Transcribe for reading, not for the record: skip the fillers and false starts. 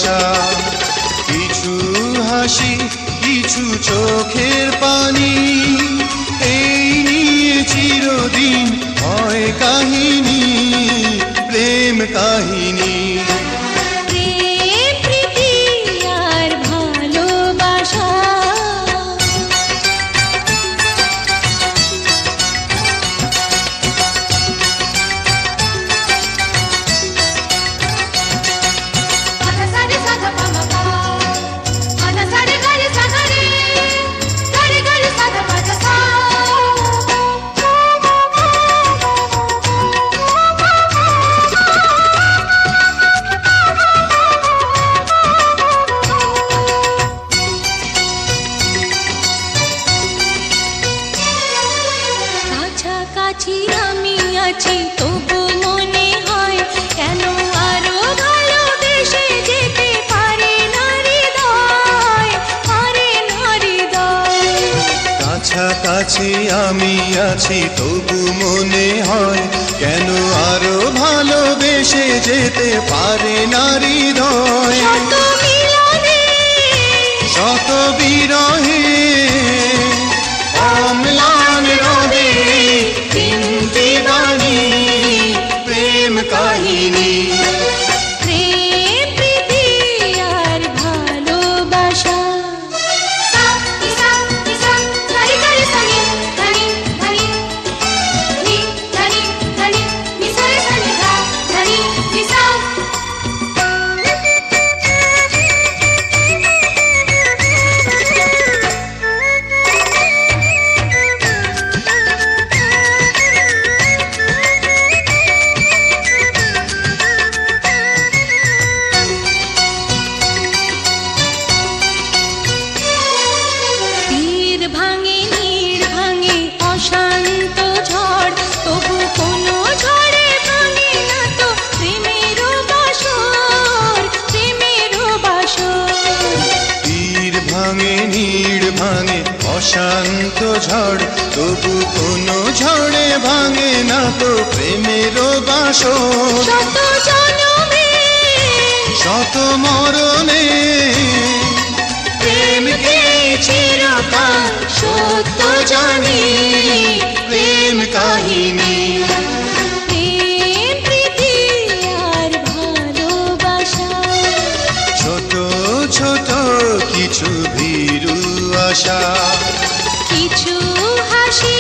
আশা। কিছু হাসি, কিছু চোখের পানি, এই নিয়ে চিরদিন হয় কাহিনী, প্রেম কাহিনী। কাছাকাছি আমি আছি তবু মনে হয় কেন আরো ভালোবেসে যেতে পারে না হৃদয়, পারে না হৃদয়। কাছাকাছি আমি আছি তবু মনে হয় কেন আরো ভালোবেসে যেতে পারে না হৃদয়। শত মিলনে, শত বিরহে, অম্লান রবে তিনটি বাণী, প্রেম কাহিনী। প্রেম প্রীতি আর ভালোবাসা। ভাঙে নীড় ভাঙে অশান্ত ঝড়, তবু কোনো ঝড়ে ভাঙে না তো প্রেমের বাসর, প্রেমের বাসর। তীর ভাঙে নীড় ভাঙে অশান্ত ঝড়, তবু কোনো ঝড়ে ভাঙে না তো প্রেমের বাসর। শত জনমে, শত মরণে, প্রেমকে চিরকাল সত্য জানি, প্রেম কাহিনী। প্রেম প্রীতি আর ভালোবাসা। ছোট ছোট কিছু ভীরু আশা, কিছু হাসি,